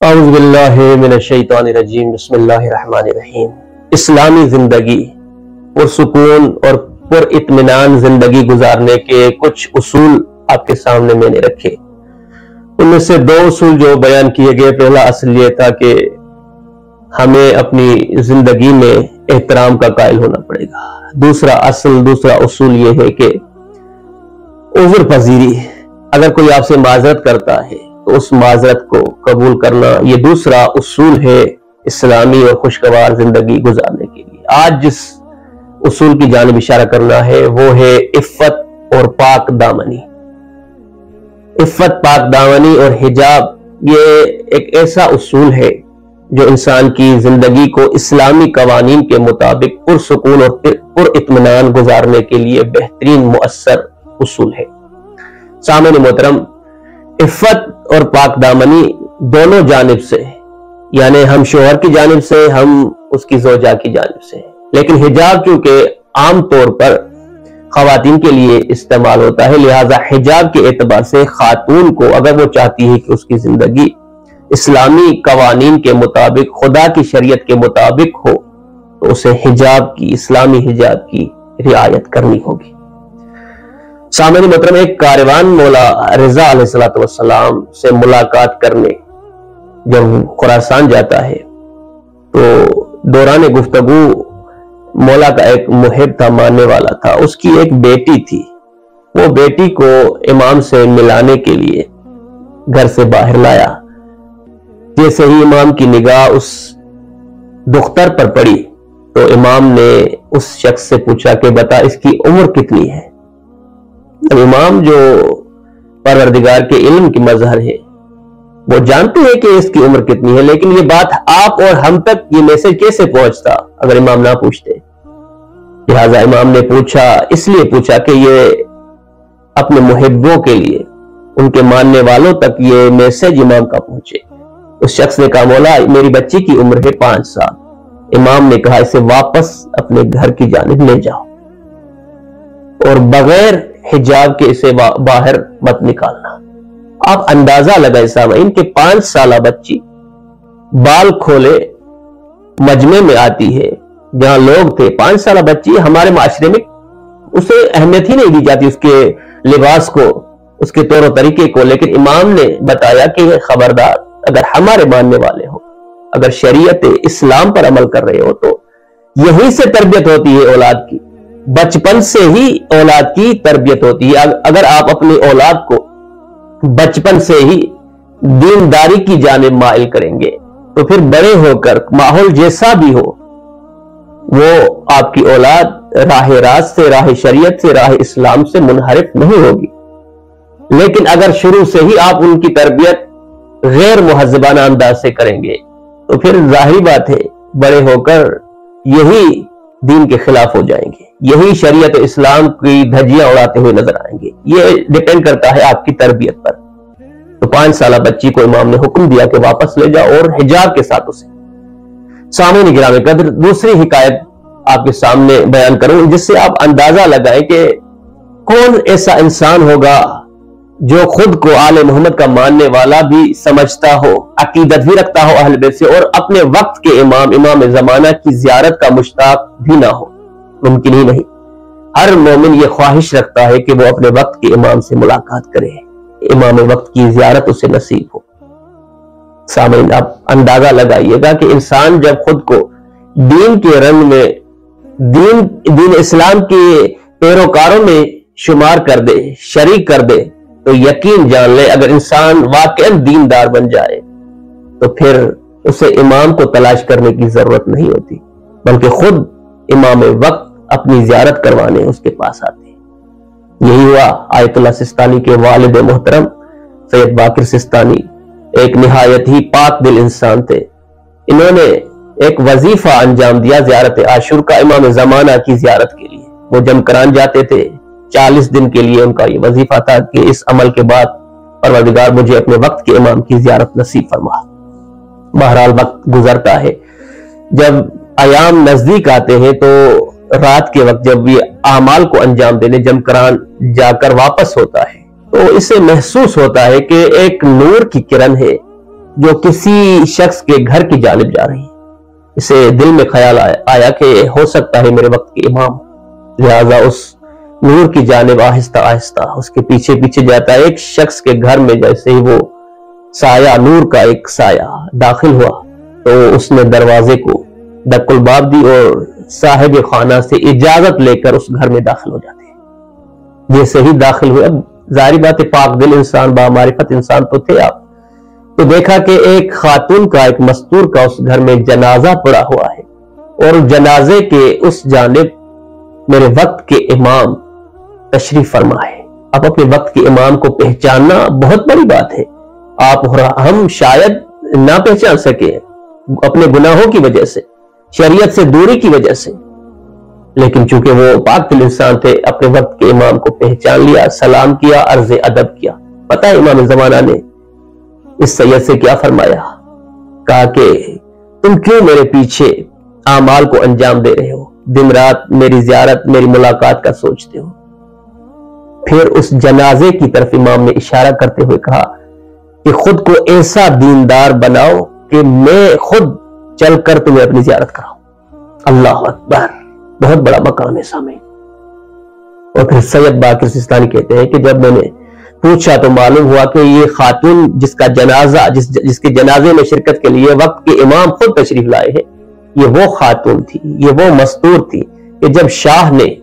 اعوذ باللہ من الشیطان الرجیم بسم اللہ الرحمن الرحیم۔ اسلامی زندگی پرسکون اور پر اطمینان زندگی گزارنے کے کچھ اصول آپ کے سامنے میں نے رکھے۔ ان میں سے دو اصول جو بیان کیے گئے، پہلا اصل یہ تھا کہ ہمیں اپنی زندگی میں احترام کا قائل ہونا پڑے گا۔ دوسرا اصول یہ ہے کہ عذر پذیری، اگر کوئی آپ سے معذرت کرتا ہے تو اس معذرت کو قبول کرنا، یہ دوسرا اصول ہے اسلامی اور خوشگوار زندگی گزارنے کے لیے۔ آج جس اصول کی جانب اشارہ کرنا ہے وہ ہے عفت اور پاک دامنی۔ عفت، پاک دامنی اور حجاب یہ ایک ایسا اصول ہے جو انسان کی زندگی کو اسلامی قوانین کے مطابق پرسکون اور پر اطمینان گزارنے کے لیے بہترین مؤثر اصول ہے۔ سامعین محترم، عفت اور پاک دامنی دونوں جانب سے، یعنی ہم شوہر کی جانب سے، ہم اس کی زوجہ کی جانب سے، لیکن حجاب کیونکہ عام طور پر خواتین کے لیے استعمال ہوتا ہے، لہذا حجاب کے اعتبار سے خاتون کو اگر وہ چاہتی ہے کہ اس کی زندگی اسلامی قوانین کے مطابق، خدا کی شریعت کے مطابق ہو، تو اسے حجاب کی، اسلامی حجاب کی رعایت کرنی ہوگی۔ سامعین محترم، ایک کاروان مولا رضا علیہ السلام سے ملاقات کرنے جب خراسان جاتا ہے تو دوران گفتگو مولا کا ایک محب تھا، ماننے والا تھا، اس کی ایک بیٹی تھی۔ وہ بیٹی کو امام سے ملانے کے لیے گھر سے باہر لایا۔ جیسے ہی امام کی نگاہ اس دختر پر پڑی تو امام نے اس شخص سے پوچھا کہ بتا اس کی عمر کتنی ہے۔ امام جو پروردگار کے علم کی مظہر ہے، وہ جانتے ہیں کہ اس کی عمر کتنی ہے، لیکن یہ بات آپ اور ہم تک یہ میسج کیسے پہنچتا اگر امام نہ پوچھتے؟ لہذا امام نے پوچھا، اس لیے پوچھا کہ یہ اپنے محبوں کے لیے، ان کے ماننے والوں تک یہ میسج امام کا پہنچے۔ اس شخص نے کہا، مولا میری بچی کی عمر ہے 5 سال۔ امام نے کہا، اسے واپس اپنے گھر کی جانب لے جاؤ اور بغیر حجاب کے اسے باہر مت نکالنا۔ آپ اندازہ لگائیں سامعین کہ 5 سالہ بچی بال کھولے مجمع میں آتی ہے جہاں لوگ تھے، 5 سالہ بچی، ہمارے معاشرے میں اسے اہمیت ہی نہیں دی جاتی، اس کے لباس کو، اس کے طور و طریقے کو، لیکن امام نے بتایا کہ خبردار، اگر ہمارے ماننے والے ہو، اگر شریعت اسلام پر عمل کر رہے ہو تو یہیں سے تربیت ہوتی ہے اولاد کی، بچپن سے ہی اولاد کی تربیت ہوتی ہے۔ اگر آپ اپنی اولاد کو بچپن سے ہی دینداری کی جانب مائل کریں گے تو پھر بڑے ہو کر ماحول جیسا بھی ہو، وہ آپ کی اولاد راہ راست سے، راہ شریعت سے، راہ اسلام سے منحرف نہیں ہوگی۔ لیکن اگر شروع سے ہی آپ ان کی تربیت غیر مہذبانہ انداز سے کریں گے تو پھر ظاہری بات ہے بڑے ہو کر یہی دین کے خلاف ہو جائیں گے، یہی شریعت اسلام کی دھجیاں اڑاتے ہوئے نظر آئیں گے۔ یہ ڈیپینڈ کرتا ہے آپ کی تربیت پر۔ تو 5 سالہ بچی کو امام نے حکم دیا کہ واپس لے جاؤ اور حجاب کے ساتھ اسے۔ سامعین گرامی قدر، دوسری حکایت آپ کے سامنے بیان کروں جس سے آپ اندازہ لگائیں کہ کون ایسا انسان ہوگا جو خود کو آل محمد کا ماننے والا بھی سمجھتا ہو، عقیدت بھی رکھتا ہو اہل بیت سے، اور اپنے وقت کے امام زمانہ کی زیارت کا مشتاق بھی نہ ہو۔ ممکن ہی نہیں۔ ہر مومن یہ خواہش رکھتا ہے کہ وہ اپنے وقت کے امام سے ملاقات کرے، امام وقت کی زیارت اسے نصیب ہو۔ سامعین، آپ اندازہ لگائیے گا کہ انسان جب خود کو دین کے رنگ میں، دین اسلام کے پیروکاروں میں شمار کر دے، شریک کر دے، تو یقین جان لے اگر انسان واقعاً دیندار بن جائے تو پھر اسے امام کو تلاش کرنے کی ضرورت نہیں ہوتی، بلکہ خود امام وقت اپنی زیارت کروانے اس کے پاس آتے ہیں۔ یہی ہوا آیت اللہ سستانی کے والد محترم سید باقر سستانی، ایک نہایت ہی پاک دل انسان تھے۔ انہوں نے ایک وظیفہ انجام دیا زیارت عاشور کا، امام زمانہ کی زیارت کے لیے۔ وہ جمکران جاتے تھے، 40 دن کے لیے ان کا یہ وظیفہ تھا کہ اس عمل کے بعد پروردگار مجھے اپنے وقت کے امام کی زیارت نصیب فرما۔ بہرحال وقت گزرتا ہے، جب ایام نزدیک آتے ہیں تو رات کے وقت جب یہ اعمال کو انجام دینے جمکران جا کر واپس ہوتا ہے تو اسے محسوس ہوتا ہے کہ ایک نور کی کرن ہے جو کسی شخص کے گھر کی جانب جا رہی ہے۔ اسے دل میں خیال آیا کہ ہو سکتا ہے میرے وقت کے امام، لہذا اس نور کی جانب آہستہ آہستہ اس کے پیچھے پیچھے جاتا ہے۔ ایک شخص کے گھر میں جیسے ہی وہ سایہ، نور کا ایک سایہ داخل ہوا تو اس نے دروازے کو دق الباب دی اور صاحب خانہ سے اجازت لے کر اس گھر میں داخل ہو جاتے ہیں۔ جیسے ہی داخل ہوئے، اب ظاہری بات ہے پاک دل انسان، بامعرفت انسان تو تھے آپ، تو دیکھا کہ ایک خاتون کا، ایک مستور کا اس گھر میں جنازہ پڑا ہوا ہے، اور جنازے کے اس جانب میرے وقت کے امام تشریف فرما ہے۔ اب اپنے وقت کے امام کو پہچاننا بہت بڑی بات ہے۔ آپ اور ہم شاید نہ پہچان سکے اپنے گناہوں کی وجہ سے، شریعت سے دوری کی وجہ سے، لیکن چونکہ وہ پاک دل انسان تھے، اپنے وقت کے امام کو پہچان لیا، سلام کیا، عرض ادب کیا۔ پتہ ہے امام زمانہ نے اس سید سے کیا فرمایا؟ کہا کہ تم کیوں میرے پیچھے اعمال کو انجام دے رہے ہو، دن رات میری زیارت، میری ملاقات کا سوچتے ہو؟ پھر اس جنازے کی طرف امام نے اشارہ کرتے ہوئے کہا کہ خود کو ایسا دیندار بناؤ کہ میں خود چل کر تمہیں اپنی زیارت کراؤں۔ اللہ اکبر، بہت بڑا مقام ہے سامعین۔ اور پھر سید باقر سستانی کہتے ہیں کہ جب میں نے پوچھا تو معلوم ہوا کہ یہ خاتون جس کا جنازہ، جس کے جنازے میں شرکت کے لیے وقت کے امام خود تشریف لائے ہیں، یہ وہ خاتون تھی، یہ وہ مستور تھی کہ جب شاہ نے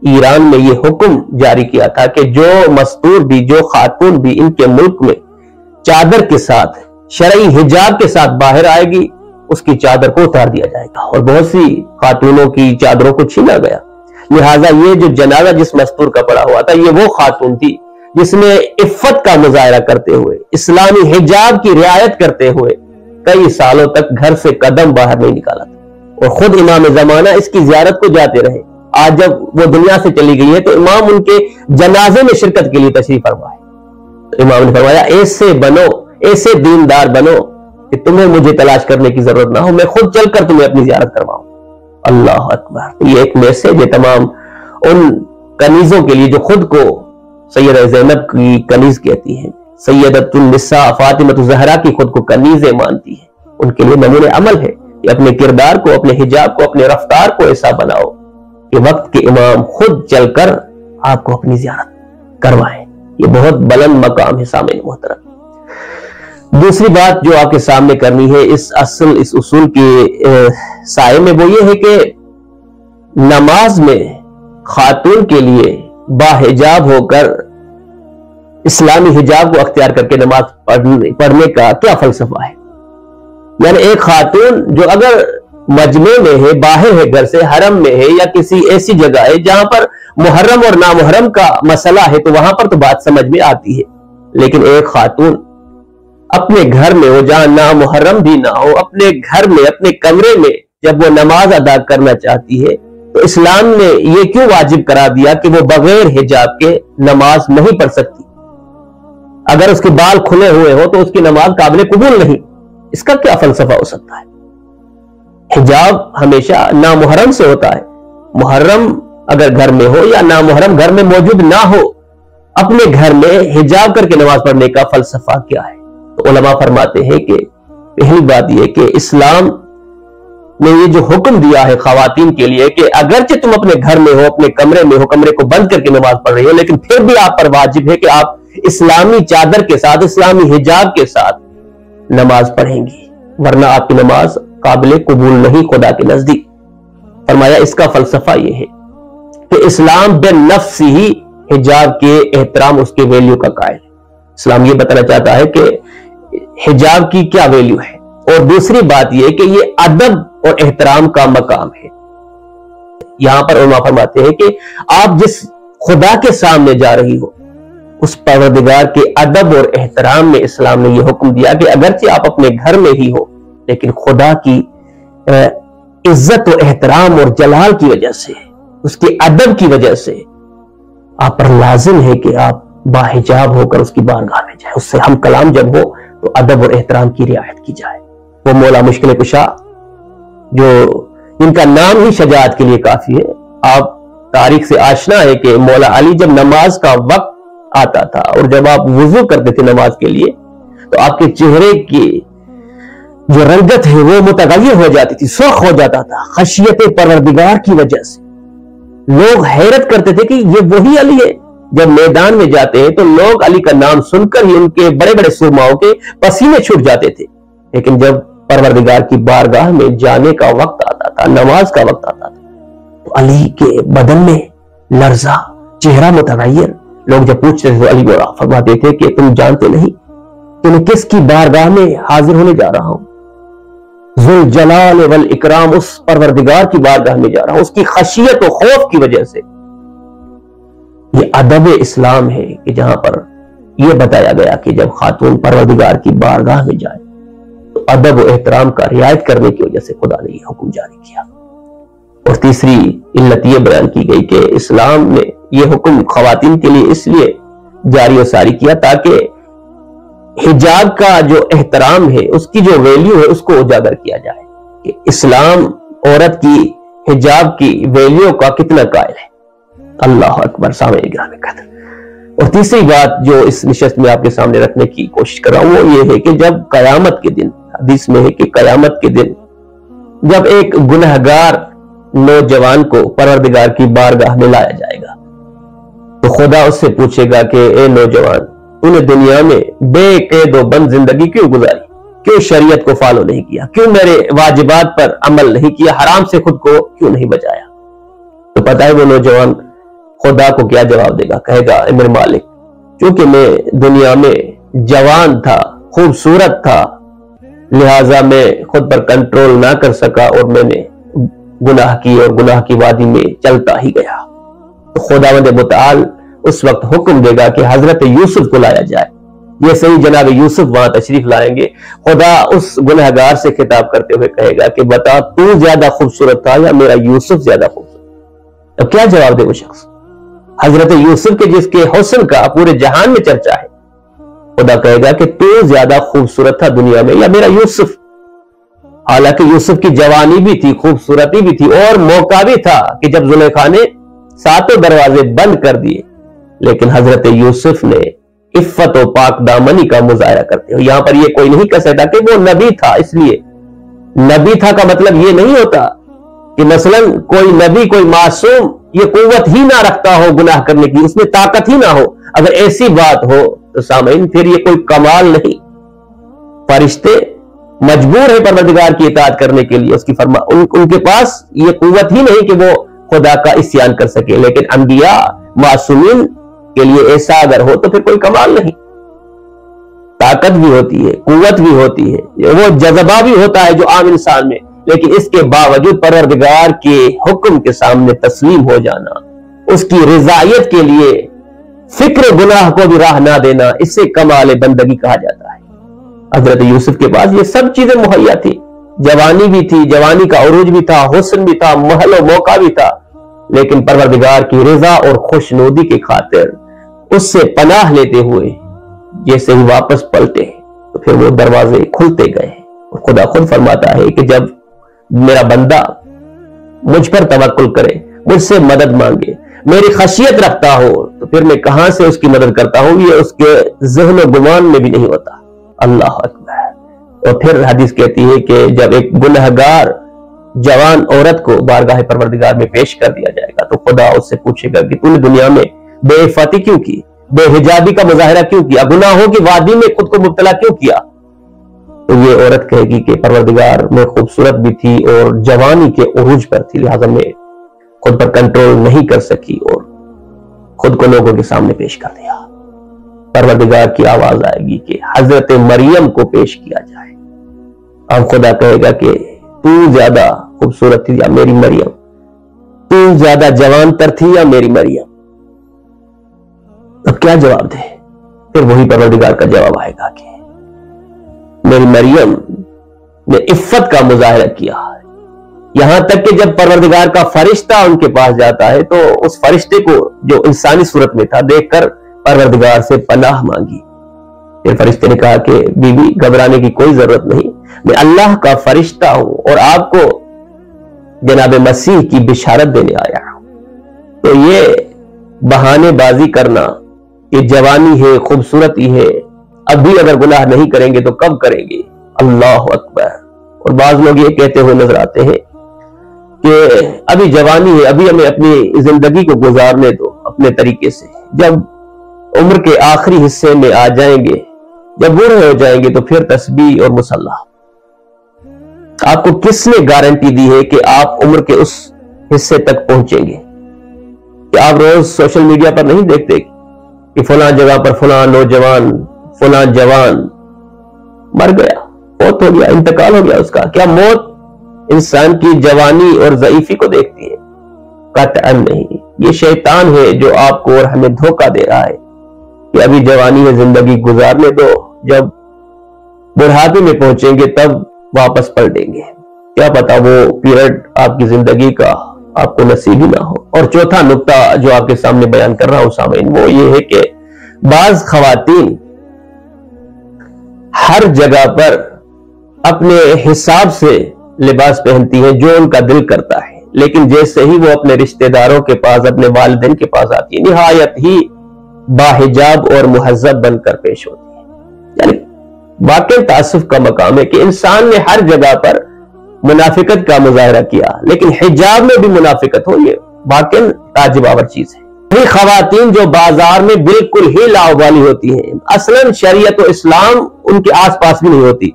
ایران میں یہ حکم جاری کیا تھا کہ جو مستور بھی، جو خاتون بھی ان کے ملک میں چادر کے ساتھ، شرعی حجاب کے ساتھ باہر آئے گی، اس کی چادر کو اتار دیا جائے گا، اور بہت سی خاتونوں کی چادروں کو چھینا گیا۔ لہٰذا یہ جو جنازہ جس مستور کا پڑا ہوا تھا، یہ وہ خاتون تھی جس نے عفت کا مظاہرہ کرتے ہوئے، اسلامی حجاب کی رعایت کرتے ہوئے کئی سالوں تک گھر سے قدم باہر نہیں نکالا تھا، اور خود امام زمانہ اس کی زیارت کو جاتے رہے۔ آج جب وہ دنیا سے چلی گئی ہے تو امام ان کے جنازے میں شرکت کے لیے تشریف فرما ہے۔ تو امام نے فرمایا ایسے بنو، ایسے دیندار بنو کہ تمہیں مجھے تلاش کرنے کی ضرورت نہ ہو، میں خود چل کر تمہیں اپنی زیارت کرواؤں۔ اللہ اکبر، یہ ایک میسج ہے تمام ان کنیزوں کے لیے جو خود کو سیدہ زینب کی کنیز کہتی ہیں، سیدۃ النساء فاطمہ زہرا کی خود کو کنیزیں مانتی ہیں۔ ان کے لیے نمونہ عمل ہے کہ اپنے کردار کو، اپنے حجاب کو، اپنے رفتار کو ایسا بناؤ کہ وقت کے امام خود چل کر آپ کو اپنی زیارت کروائیں۔ یہ بہت بلند مقام ہے سامعین محترم۔ دوسری بات جو آپ کے سامنے کرنی ہے اس اصول کے سائے میں، وہ یہ ہے کہ نماز میں خاتون کے لیے باحجاب ہو کر اسلامی حجاب کو اختیار کر کے نماز پڑھنے کا کیا فلسفہ ہے۔ یعنی ایک خاتون جو اگر مجمع میں ہے، باہر ہے، گھر سے حرم میں ہے، یا کسی ایسی جگہ ہے جہاں پر محرم اور نامحرم کا مسئلہ ہے، تو وہاں پر تو بات سمجھ میں آتی ہے، لیکن ایک خاتون اپنے گھر میں ہو جہاں نامحرم بھی نہ ہو، اپنے گھر میں، اپنے کمرے میں جب وہ نماز ادا کرنا چاہتی ہے تو اسلام نے یہ کیوں واجب کرا دیا کہ وہ بغیر حجاب کے نماز نہیں پڑھ سکتی؟ اگر اس کے بال کھلے ہوئے ہو تو اس کی نماز قابل قبول نہیں۔ اس کا کیا فلسفہ ہو سکتا ہے؟ حجاب ہمیشہ نامحرم سے ہوتا ہے، محرم اگر گھر میں ہو یا نامحرم گھر میں موجود نہ ہو، اپنے گھر میں حجاب کر کے نماز پڑھنے کا فلسفہ کیا ہے؟ تو علماء فرماتے ہیں کہ پہلی بات یہ کہ اسلام نے یہ جو حکم دیا ہے خواتین کے لیے کہ اگرچہ تم اپنے گھر میں ہو، اپنے کمرے میں ہو، کمرے کو بند کر کے نماز پڑھ رہی ہو، لیکن پھر بھی آپ پر واجب ہے کہ آپ اسلامی چادر کے ساتھ، اسلامی حجاب کے ساتھ نماز پڑھیں گی، ورنہ آپ کی نماز قابل قبول نہیں خدا کے نزدیک۔ فرمایا اس کا فلسفہ یہ ہے کہ اسلام بے نفس ہی حجاب کے احترام، اس کے ویلیو کا قائل ہے۔ اسلام یہ بتانا چاہتا ہے کہ حجاب کی کیا ویلیو ہے، اور دوسری بات یہ کہ یہ ادب اور احترام کا مقام ہے۔ یہاں پر علماء فرماتے ہیں کہ آپ جس خدا کے سامنے جا رہی ہو، اس پروردگار کے ادب اور احترام میں اسلام نے یہ حکم دیا کہ اگرچہ آپ اپنے گھر میں ہی ہو، لیکن خدا کی عزت و احترام اور جلال کی وجہ سے، اس کے ادب کی وجہ سے آپ پر لازم ہے کہ آپ باحجاب ہو کر اس کی بارگاہ میں جائیں، اس سے ہم کلام جب ہو تو ادب اور احترام کی رعایت کی جائے۔ وہ مولا مشکل کشا جو جن کا نام ہی شجاعت کے لیے کافی ہے، آپ تاریخ سے آشنا ہے کہ مولا علی جب نماز کا وقت آتا تھا اور جب آپ وضو کرتے تھے نماز کے لیے، تو تو آپ کے چہرے کی جو رنگت ہے وہ متغیر ہو جاتی تھی، سرخ ہو جاتا تھا خشیت پروردگار کی وجہ سے۔ لوگ حیرت کرتے تھے کہ یہ وہی علی ہے۔ جب میدان میں جاتے ہیں تو لوگ علی کا نام سن کر ہی ان کے بڑے بڑے سرماؤں کے پسینے چھوٹ جاتے تھے، لیکن جب پروردگار کی بارگاہ میں جانے کا وقت آتا تھا، نماز کا وقت آتا تھا، تو علی کے بدن میں لرزہ، چہرہ متغیر۔ لوگ جب پوچھتے تھے تو علی فرماتے تھے کہ تم جانتے نہیں کہ میں کس کی بارگاہ میں حاضر ہونے جا رہا ہوں؟ ذوالجلال والاکرام، اس پروردگار کی بارگاہ میں جا رہا ہوں، اس کی خشیت و خوف کی وجہ سے۔ یہ ادب اسلام ہے کہ جہاں پر یہ بتایا گیا کہ جب خاتون پروردگار کی بارگاہ میں جائے تو ادب و احترام کا رعایت کرنے کی وجہ سے خدا نے یہ حکم جاری کیا۔ اور تیسری علت یہ بیان کی گئی کہ اسلام نے یہ حکم خواتین کے لیے اس لیے جاری و ساری کیا تاکہ حجاب کا جو احترام ہے، اس کی جو ویلیو ہے، اس کو اجاگر کیا جائے کہ اسلام عورت کی حجاب کی ویلیو کا کتنا قائل ہے۔ اللہ اکبر، سامعین گرامی قدر۔ اور تیسری بات جو اس نشست میں آپ کے سامنے رکھنے کی کوشش کر رہا ہوں وہ یہ ہے کہ جب قیامت کے دن، حدیث میں ہے کہ قیامت کے دن جب ایک گنہگار نوجوان کو پروردگار کی بارگاہ میں لایا جائے گا تو خدا اس سے پوچھے گا کہ اے نوجوان، تو نے دنیا میں بے قید و بند زندگی کیوں گزاری؟ کیوں شریعت کو فالو نہیں کیا؟ کیوں میرے واجبات پر عمل نہیں کیا؟ حرام سے خود کو کیوں نہیں بچایا؟ تو پتہ ہے وہ نوجوان خدا کو کیا جواب دے گا؟ کہے گا اے میرے مالک، چونکہ میں دنیا میں جوان تھا، خوبصورت تھا، لہٰذا میں خود پر کنٹرول نہ کر سکا اور میں نے گناہ کی اور گناہ کی وادی میں چلتا ہی گیا۔ تو خداوند متعال اس وقت حکم دے گا کہ حضرت یوسف کو لایا جائے۔ جیسے ہی جناب یوسف وہاں تشریف لائیں گے، خدا اس گنہگار سے خطاب کرتے ہوئے کہے گا کہ بتا تو زیادہ خوبصورت تھا یا میرا یوسف زیادہ خوبصورت؟ اب کیا جواب دے وہ شخص؟ حضرت یوسف کے جس کے حسن کا پورے جہان میں چرچا ہے، خدا کہے گا کہ تو زیادہ خوبصورت تھا دنیا میں یا میرا یوسف؟ حالانکہ یوسف کی جوانی بھی تھی، خوبصورتی بھی تھی، اور موقع بھی تھا کہ جب زلیخا نے ساتوں دروازے بند کر دیے، لیکن حضرت یوسف نے عفت و پاک دامنی کا مظاہرہ کرتے ہوئے، یہاں پر یہ کوئی نہیں کہہ سکتا کہ وہ نبی تھا، اس لیے نبی تھا کا مطلب یہ نہیں ہوتا کہ مثلا کوئی نبی، کوئی معصوم یہ قوت ہی نہ رکھتا ہو گناہ کرنے کی، اس میں طاقت ہی نہ ہو۔ اگر ایسی بات ہو تو سامعین پھر یہ کوئی کمال نہیں۔ فرشتے مجبور ہے پروردگار کی اطاعت کرنے کے لیے، اس کی ان کے پاس یہ قوت ہی نہیں کہ وہ خدا کا عصیان کر سکے، لیکن انبیاء معصومین کے لیے ایسا اگر ہو تو پھر کوئی کمال نہیں۔ طاقت بھی ہوتی ہے، قوت بھی ہوتی ہے، وہ جذبہ بھی ہوتا ہے جو عام انسان میں، لیکن اس کے باوجود پروردگار کے حکم کے سامنے تسلیم ہو جانا، اس کی رضایت کے لیے فکر گناہ کو بھی راہ نہ دینا، اس سے کمال بندگی کہا جاتا ہے۔ حضرت یوسف کے پاس یہ سب چیزیں مہیا تھی، جوانی بھی تھی، جوانی کا عروج بھی تھا، حسن بھی تھا، محل و موقع بھی تھا، لیکن پروردگار کی رضا اور خوشنودی کی خاطر اس سے پناہ لیتے ہوئے جیسے ہی واپس پلٹے تو پھر وہ دروازے کھلتے گئے۔ اور خدا خود فرماتا ہے کہ جب میرا بندہ مجھ پر توکل کرے، مجھ سے مدد مانگے، میری خشیت رکھتا ہو تو پھر میں کہاں سے اس کی مدد کرتا ہوں، یہ اس کے ذہن و گمان میں بھی نہیں ہوتا۔ اللہ اکبر۔ اور پھر حدیث کہتی ہے کہ جب ایک گنہگار جوان عورت کو بارگاہ پروردگار میں پیش کر دیا جائے گا تو خدا اس سے پوچھے گا کہ تو نے دنیا میں بے عفتی کیوں کی، بے حجابی کا مظاہرہ کیوں کیا، گناہوں کی وادی میں خود کو مبتلا کیوں کیا؟ تو یہ عورت کہے گی کہ پروردگار میں خوبصورت بھی تھی اور جوانی کے عروج پر تھی، لہذا میں خود پر کنٹرول نہیں کر سکی اور خود کو لوگوں کے سامنے پیش کر دیا۔ پروردگار کی آواز آئے گی کہ حضرت مریم کو پیش کیا جائے۔ اب خدا کہے گا کہ تو زیادہ خوبصورت تھی یا میری مریم، تو زیادہ جوان تر تھی یا میری مریم؟ اب کیا جواب دے؟ پھر وہی پروردگار کا جواب آئے گا کہ میری مریم نے عفت کا مظاہرہ کیا، یہاں تک کہ جب پروردگار کا فرشتہ ان کے پاس جاتا ہے تو اس فرشتے کو جو انسانی صورت میں تھا دیکھ کر پروردگار سے پناہ مانگی۔ پھر فرشتے نے کہا کہ بی بی گھبرانے کی کوئی ضرورت نہیں، میں اللہ کا فرشتہ ہوں اور آپ کو جناب مسیح کی بشارت دینے آیا ہوں۔ تو یہ بہانے بازی کرنا، یہ جوانی ہے، خوبصورتی ہے، ابھی اگر گناہ نہیں کریں گے تو کب کریں گے؟ اللہ اکبر۔ اور بعض لوگ یہ کہتے ہوئے نظر آتے ہیں کہ ابھی جوانی ہے، ابھی ہمیں اپنی زندگی کو گزارنے دو اپنے طریقے سے، جب عمر کے آخری حصے میں آ جائیں گے، جب بوڑھے ہو جائیں گے تو پھر تسبیح اور مصلی۔ آپ کو کس نے گارنٹی دی ہے کہ آپ عمر کے اس حصے تک پہنچیں گے؟ کہ آپ روز سوشل میڈیا پر نہیں دیکھتے کہ فلاں جگہ پر فلاں نوجوان، فلاں جوان مر گیا، موت ہو گیا، انتقال ہو گیا اس کا؟ کیا موت انسان کی جوانی اور ضعیفی کو دیکھتی ہے؟ قطعا نہیں۔ یہ شیطان ہے جو آپ کو اور ہمیں دھوکہ دے رہا ہے کہ ابھی جوانی میں زندگی گزارنے دو، جب بڑھاپے میں پہنچیں گے تب واپس پلٹیں گے۔ کیا پتا وہ پیریڈ آپ کی زندگی کا آپ کو نصیب ہی نہ ہو۔ اور چوتھا نقطہ جو آپ کے سامنے بیان کر رہا ہوں سامعین، وہ یہ ہے کہ بعض خواتین ہر جگہ پر اپنے حساب سے لباس پہنتی ہیں جو ان کا دل کرتا ہے، لیکن جیسے ہی وہ اپنے رشتہ داروں کے پاس، اپنے والدین کے پاس آتی ہے، نہایت ہی باحجاب اور مہذب بن کر پیش ہوتی ہے۔ یعنی واقعی تاسف کا مقام ہے کہ انسان نے ہر جگہ پر منافقت کا مظاہرہ کیا، لیکن حجاب میں بھی منافقت ہو، یہ واقعی تعجب آور چیز ہے۔ وہی خواتین جو بازار میں بالکل ہی لاابالی ہوتی ہیں، اصلاً شریعت و اسلام ان کے آس پاس بھی نہیں ہوتی،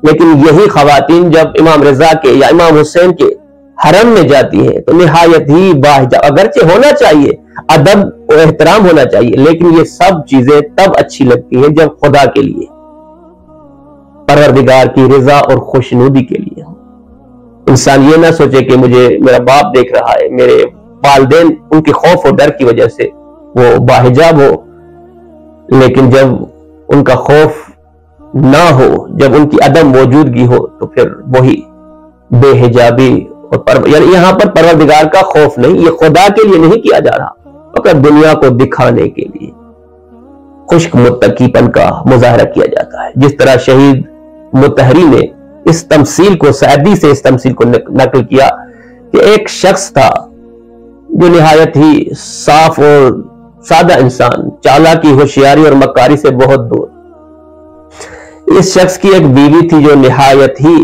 لیکن یہی خواتین جب امام رضا کے یا امام حسین کے حرم میں جاتی ہیں تو نہایت ہی باحجاب، اگرچہ ہونا چاہیے ادب و احترام ہونا چاہیے، لیکن یہ سب چیزیں تب اچھی لگتی ہیں جب خدا کے لیے، پروردگار کی رضا اور خوشنودی کے لیے ہو۔ انسان یہ نہ سوچے کہ مجھے میرا باپ دیکھ رہا ہے، میرے والدین ان کے خوف و ڈر کی وجہ سے وہ باحجاب ہو، لیکن جب ان کا خوف نہ ہو، جب ان کی عدم موجودگی ہو تو پھر وہی بے حجابی اور یعنی یہاں پر پروردگار کا خوف نہیں، یہ خدا کے لیے نہیں کیا جا رہا، فقط دنیا کو دکھانے کے لیے خشک متقی پن کا مظاہرہ کیا جاتا ہے۔ جس طرح شہید مطہری نے اس تمثیل کو، سعدی سے اس تمثیل کو نقل کیا کہ ایک شخص تھا جو نہایت ہی صاف اور سادہ انسان، چالاکی، ہوشیاری اور مکاری سے بہت دور۔ اس شخص کی ایک بیوی تھی جو نہایت ہی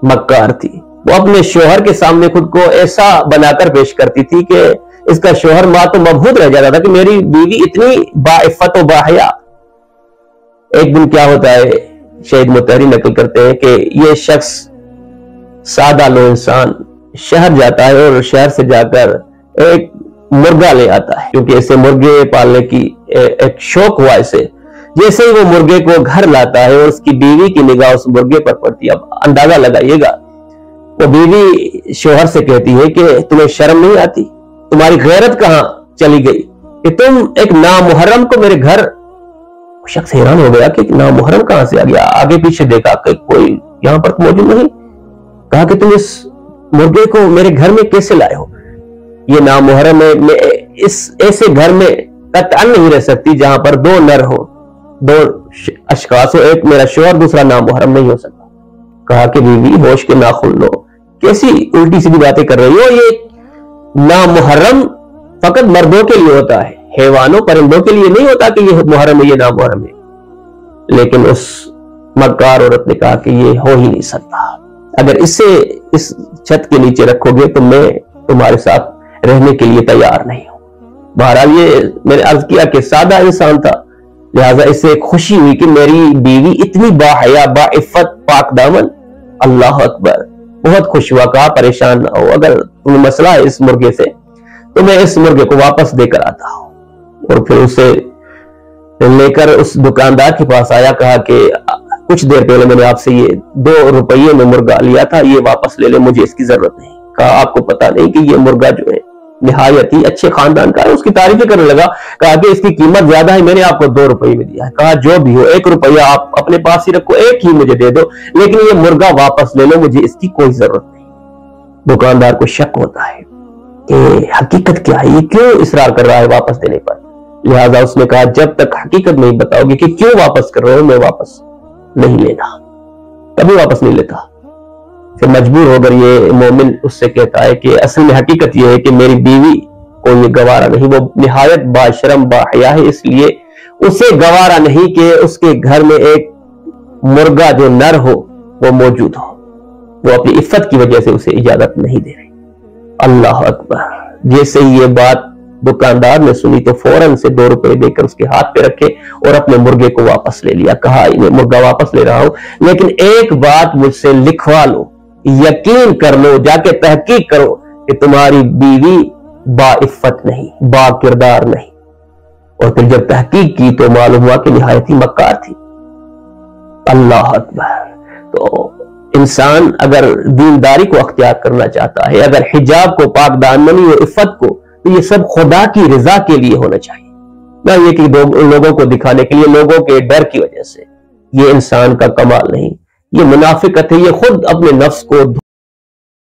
مکار تھی، وہ اپنے شوہر کے سامنے خود کو ایسا بنا کر پیش کرتی تھی کہ اس کا شوہر ماں تو مبہوت رہ جاتا تھا کہ میری بیوی اتنی باعفت و باحیا۔ ایک دن کیا ہوتا ہے، شہید مطہری نقل کرتے ہیں کہ یہ شخص سادہ لو انسان شہر جاتا ہے اور شہر سے جا کر ایک مرغا لے آتا ہے، کیونکہ اسے مرغے پالنے کی ایک شوق ہوا اسے۔ جیسے ہی وہ مرغے کو گھر لاتا ہے اور اس کی بیوی کی نگاہ اس مرغے پر پڑتی ہے، اب اندازہ لگائیے گا، وہ بیوی شوہر سے کہتی ہے کہ تمہیں شرم نہیں آتی، تمہاری غیرت کہاں چلی گئی کہ تم ایک نامحرم کو میرے گھر۔ شخص حیران ہو گیا کہ نامحرم کہاں سے آ گیا، آگے پیچھے دیکھا کہ کوئی یہاں پر موجود نہیں، کہا کہ تم اس مرغے کو میرے گھر میں کیسے لائے ہو؟ یہ نامحرم ہے، میں اس ایسے گھر میں قطعاً نہیں رہ سکتی جہاں پر دو نر ہو، دو اشخاص ہو، ایک میرا شوہر دوسرا نامحرم نہیں ہو سکتا۔ کہا کہ بیوی ہوش کے ناخن لو، کیسی الٹی سیدھی باتیں کر رہی ہو، یہ نامحرم فقط مردوں کے لیے ہوتا ہے، حیوانوں پرندوں کے لیے نہیں ہوتا کہ یہ محرم ہے، یہ نامحرم ہے۔ لیکن اس مکار عورت نے کہا کہ یہ ہو ہی نہیں سکتا، اگر اسے اس چھت کے نیچے رکھو گے تو میں تمہارے ساتھ رہنے کے لیے تیار نہیں ہوں۔ بہرحال یہ میں نے عرض کیا کہ سادہ انسان تھا، لہٰذا اسے خوشی ہوئی کہ میری بیوی اتنی باحیا، باعفت، پاک دامن، اللہ اکبر، بہت خوش ہوا۔ کہا پریشان نہ ہو، اگر تمہیں مسئلہ ہے اس مرغے سے تو میں اس مرغے کو واپس دے کر آتا ہوں۔ اور پھر اسے لے کر اس دکاندار کے پاس آیا، کہا کہ کچھ دیر پہلے میں نے آپ سے یہ 2 روپیے میں مرغا لیا تھا، یہ واپس لے لے، مجھے اس کی ضرورت نہیں۔ کہا آپ کو پتا نہیں کہ یہ مرغا جو ہے نہایت ہی اچھے خاندان کا ہے؟ اس کی تعریفیں کرنے لگا، کہا کہ اس کی قیمت زیادہ ہے، میں نے آپ کو 2 روپے میں دیا ہے۔ کہا جو بھی ہو، 1 روپیہ آپ اپنے پاس ہی رکھو، 1 ہی مجھے دے دو، لیکن یہ مرغا واپس لے لو، مجھے اس کی کوئی ضرورت نہیں۔ دکاندار کو شک ہوتا ہے کہ حقیقت کیا ہے، یہ کیوں اصرار کر رہا ہے واپس دینے پر؟ لہٰذا اس نے کہا جب تک حقیقت نہیں بتاؤ گے کہ کیوں واپس کر رہے ہو، میں واپس نہیں لینا، کبھی واپس نہیں لیتا۔ پھر مجبور ہو کر یہ مومن اس سے کہتا ہے کہ اصل میں حقیقت یہ ہے کہ میری بیوی کو یہ گوارا نہیں، وہ نہایت باشرم باحیا ہے، اس لیے اسے گوارا نہیں کہ اس کے گھر میں ایک مرغا جو نر ہو وہ موجود ہو، وہ اپنی عفت کی وجہ سے اسے اجازت نہیں دے رہی۔ اللہ اکبر! جیسے ہی یہ بات دکاندار نے سنی تو فوراً سے 2 روپے دے کر اس کے ہاتھ پہ رکھے اور اپنے مرغے کو واپس لے لیا۔ کہا انہیں مرغا واپس لے رہا ہوں، لیکن ایک بات مجھ سے لکھوا لو، یقین کر لو، جا کے تحقیق کرو کہ تمہاری بیوی با عفت نہیں، با کردار نہیں۔ اور پھر جب تحقیق کی تو معلوم ہوا کہ نہایت ہی مکار تھی۔ اللہ اکبر! تو انسان اگر دینداری کو اختیار کرنا چاہتا ہے، اگر حجاب کو، پاک دامنی و عفت کو، تو یہ سب خدا کی رضا کے لیے ہونا چاہیے، نہ یہ کہ لوگوں کو دکھانے کے لیے، لوگوں کے ڈر کی وجہ سے۔ یہ انسان کا کمال نہیں، یہ منافقت ہے، یہ خود اپنے نفس کو